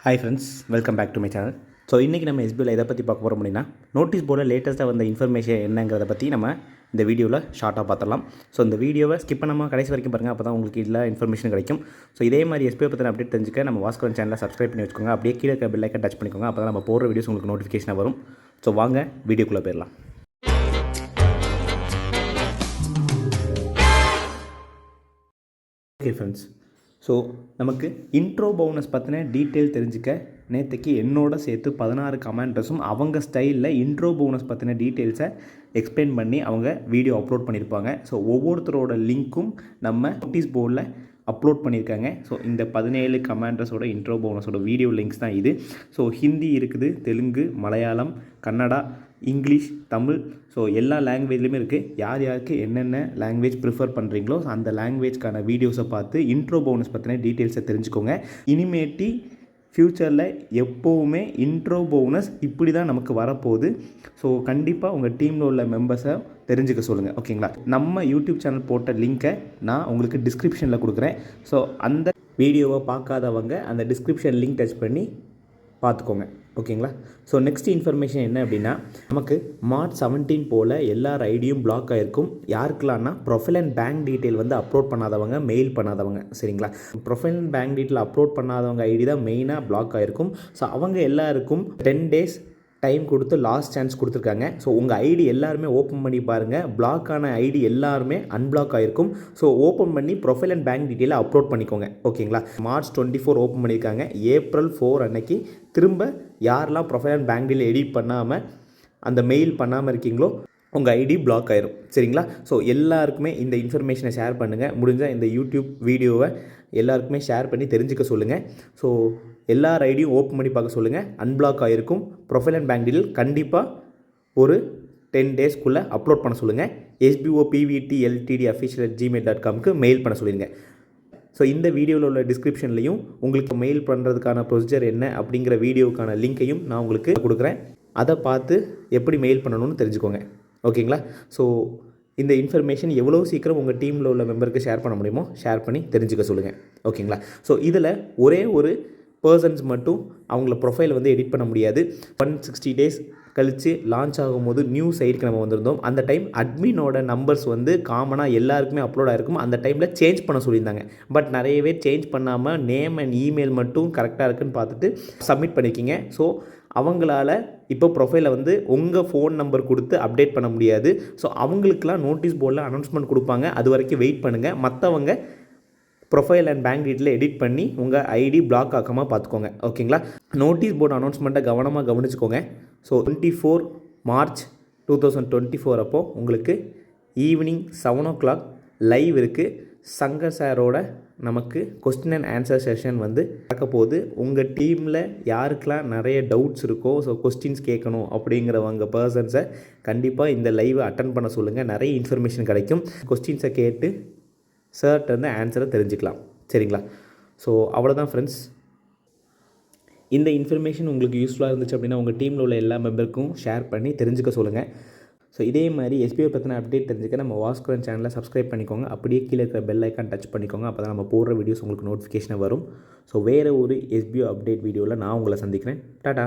Hi friends, welcome back to my channel. So இன்றைக்கி நம்ம எஸ்பிஐயில் எதை பற்றி பார்க்க போகிறோம் அப்படின்னா, நோட்டீஸ் போர்டில் லேட்டஸ்ட்டாக வந்த இன்ஃபர்மேஷன் என்னங்கிறத பற்றி நம்ம இந்த வீடியோவில் ஷார்ட்டாக பார்த்துடலாம். ஸோ இந்த வீடியோவை ஸ்கிப் பண்ணாமல் கடைசி வரைக்கும் பாருங்கள், அப்போ தான் உங்களுக்கு எல்லா இன்ஃபர்மேஷன் கிடைக்கும். ஸோ இதே மாதிரி எஸ்பிஐ பற்றின அப்டேட் தெரிஞ்சுக்க நம்ம வாஸ்கரன் சேனலை சப்ஸ்கிரைப் பண்ணி வச்சுக்கோங்க. அப்படியே கீழே இருக்க பெல் ஐக்கன் டச் பண்ணிக்கோங்க, அப்போ தான் நம்ம போடுற வீடியோஸ் உங்களுக்கு நோட்டிஃபிகேஷனாக வரும். ஸோ வாங்க வீடியோக்குள்ளே போயிடலாம். ஓகே ஃப்ரெண்ட்ஸ், ஸோ நமக்கு இன்ட்ரோ போனஸ் பற்றின டீட்டெயில் தெரிஞ்சுக்க நேற்றுக்கு என்னோட சேர்த்து 16 கமெண்டர்ஸும் அவங்க ஸ்டைலில் இன்ட்ரோ போனஸ் பற்றின டீட்டெயில்ஸை எக்ஸ்பிளைன் பண்ணி அவங்க வீடியோ அப்லோட் பண்ணியிருப்பாங்க. ஸோ ஒவ்வொருத்தரோட லிங்க்கும் நம்ம நோட்டீஸ் போர்டில் அப்லோட் பண்ணியிருக்காங்க. ஸோ இந்த 17 கமாண்டர்ஸோட இன்ட்ரோ போனஸோட வீடியோ லிங்க்ஸ் தான் இது. ஸோ ஹிந்தி இருக்குது, தெலுங்கு, மலையாளம், கன்னடா, இங்கிலீஷ், தமிழ், ஸோ எல்லா லாங்குவேஜ்லையுமே இருக்குது. யார் யாருக்கு என்னென்ன லாங்குவேஜ் ப்ரிஃபர் பண்ணுறீங்களோ அந்த லாங்குவேஜ்க்கான வீடியோஸை பார்த்து இன்ட்ரோ போனஸ் பற்றின டீட்டெயில்ஸை தெரிஞ்சுக்கோங்க. இனிமேட்டி ஃப்யூச்சரில் எப்போவுமே இன்ட்ரோ போனஸ் இப்படி தான் நமக்கு வரப்போகுது. ஸோ கண்டிப்பாக உங்கள் டீமில் உள்ள மெம்பர்ஸை தெரிஞ்சுக்க சொல்லுங்கள், ஓகேங்களா? நம்ம யூடியூப் சேனல் போட்ட லிங்க்கை நான் உங்களுக்கு டிஸ்கிரிப்ஷனில் கொடுக்குறேன். ஸோ அந்த வீடியோவை பார்க்காதவங்க அந்த டிஸ்கிரிப்ஷன் லிங்க் டச் பண்ணி பார்த்துக்கோங்க, ஓகேங்களா? ஸோ நெக்ஸ்ட் இன்ஃபர்மேஷன் என்ன அப்படின்னா, நமக்கு மார்ச் 17 போல் எல்லார் ஐடியும் பிளாக் ஆகிருக்கும். யாருக்கெல்லாம்னா ப்ரொஃபைல் அண்ட் பேங்க் டீட்டெயில் வந்து அப்லோட் பண்ணாதவங்க, மெயில் பண்ணாதவங்க, சரிங்களா? Profile and bank detail upload பண்ணாதவங்க ஐடி தான் மெயினாக பிளாக் ஆகிருக்கும். ஸோ அவங்க எல்லாருக்கும் 10 days டைம் கொடுத்து லாஸ்ட் சான்ஸ் கொடுத்துருக்காங்க. ஸோ உங்கள் ஐடி எல்லாருமே ஓப்பன் பண்ணி பாருங்கள். பிளாக் ஆன ஐடி எல்லாருமே அன்பிளாக் ஆகிருக்கும். ஸோ ஓப்பன் பண்ணி ப்ரொஃபைல் அண்ட் பேங்க் டீட்டெயிலை அப்லோட் பண்ணிக்கோங்க, ஓகேங்களா? மார்ச் 24 ஓப்பன் பண்ணியிருக்காங்க. April 4 அன்னைக்கு திரும்ப யாரெல்லாம் profile and bank detail edit பண்ணாமல் அந்த மெயில் பண்ணாமல் இருக்கீங்களோ உங்கள் ஐடி பிளாக் ஆயிரும், சரிங்களா? ஸோ எல்லாருக்குமே இந்த இன்ஃபர்மேஷனை ஷேர் பண்ணுங்கள். முடிஞ்சால் இந்த யூடியூப் வீடியோவை எல்லாருக்குமே ஷேர் பண்ணி தெரிஞ்சுக்க சொல்லுங்கள். ஸோ எல்லார் ஐடியும் ஓப்பன் பண்ணி பார்க்க சொல்லுங்கள். அன்பிளாக் ஆகிருக்கும். ப்ரொஃபைல் அண்ட் பேங்க் டீட்டெயில் கண்டிப்பாக ஒரு 10 daysக்குள்ளே அப்லோட் பண்ண சொல்லுங்கள். sbopvtltd@gmail.comக்கு மெயில் பண்ண சொல்லிடுங்க. ஸோ இந்த வீடியோவில் உள்ள டிஸ்கிரிப்ஷன்லையும் உங்களுக்கு மெயில் பண்ணுறதுக்கான ப்ரொசீஜர் என்ன அப்படிங்கிற வீடியோவுக்கான லிங்க்கையும் நான் உங்களுக்கு கொடுக்குறேன். அதை பார்த்து எப்படி மெயில் பண்ணணும்னு தெரிஞ்சுக்கோங்க, ஓகேங்களா? ஸோ இந்த இன்ஃபர்மேஷன் எவ்வளோ சீக்கிரம் உங்கள் டீமில் உள்ள மெம்பருக்கு ஷேர் பண்ண முடியுமோ ஷேர் பண்ணி தெரிஞ்சுக்க சொல்லுங்கள், ஓகேங்களா? ஸோ இதில் ஒரே ஒரு பர்சன்ஸ் மட்டும் அவங்கள ப்ரொஃபைல் வந்து எடிட் பண்ண முடியாது. 160 days கழித்து லான்ச் ஆகும்போது நியூ சைட்டுக்கு நம்ம வந்திருந்தோம். அந்த டைம் அட்மினோட நம்பர்ஸ் வந்து காமனாக எல்லாருக்குமே அப்லோட் ஆகிருக்கும். அந்த டைமில் சேஞ்ச் பண்ண சொல்லியிருந்தாங்க. பட் நிறையவே சேஞ்ச் பண்ணாமல் நேம் அண்ட் இமெயில் மட்டும் கரெக்டாக இருக்குன்னு பார்த்துட்டு சப்மிட் பண்ணியிருக்கீங்க. ஸோ அவங்களால இப்போ ப்ரொஃபைலை வந்து உங்கள் ஃபோன் நம்பர் கொடுத்து அப்டேட் பண்ண முடியாது. ஸோ அவங்களுக்கெல்லாம் நோட்டீஸ் போர்டில் அனௌன்ஸ்மெண்ட் கொடுப்பாங்க. அது வரைக்கும் வெயிட் பண்ணுங்கள். மற்றவங்க profile and bank detail edit பண்ணி உங்கள் ஐடி பிளாக் ஆக்காமல் பார்த்துக்கோங்க, ஓகேங்களா? நோட்டீஸ் போர்டு அனௌன்ஸ்மெண்ட்டை கவனமாக கவனிச்சுக்கோங்க. ஸோ 24 March 2024 அப்போது உங்களுக்கு ஈவினிங் 7 o'clock லைவ் இருக்குது. சங்கர் சாரோட நமக்கு கொஸ்டின் அண்ட் ஆன்சர் செஷன் வந்து நடக்க போகுது. உங்கள் டீமில் யாருக்கெல்லாம் நிறைய டவுட்ஸ் இருக்கோ, ஸோ கொஸ்டின்ஸ் கேட்கணும் அப்படிங்கிறவங்க பர்சன்ஸை கண்டிப்பாக இந்த லைவை அட்டன் பண்ண சொல்லுங்கள். நிறைய இன்ஃபர்மேஷன் கிடைக்கும். கொஸ்டின்ஸை கேட்டு சார்ட்ட வந்து ஆன்சரை தெரிஞ்சுக்கலாம், சரிங்களா? ஸோ அவ்வளோதான் ஃப்ரெண்ட்ஸ். இந்த இன்ஃபர்மேஷன் உங்களுக்கு யூஸ்ஃபுல்லாக இருந்துச்சு அப்படின்னா உங்கள் டீமில் உள்ள எல்லா மெம்பருக்கும் ஷேர் பண்ணி தெரிஞ்சுக்க சொல்லுங்கள். ஸோ இதே மாதிரி எஸ்பிஐ பற்றின அப்டேட் தெரிஞ்சுக்க நம்ம வாஸ்கரன் சேனலை சப்ஸ்கிரைப் பண்ணிக்கோங்க. அப்படியே கீழே இருக்கிற பெல் ஐக்கான் டச் பண்ணிக்கோங்க, அப்போ தான் நம்ம போடுற வீடியோஸ் உங்களுக்கு நோட்டிஃபிகேஷனாக வரும். ஸோ வேறு ஒரு எஸ்பிஐ அப்டேட் வீடியோவில் நான் உங்களை சந்திக்கிறேன். டாடா.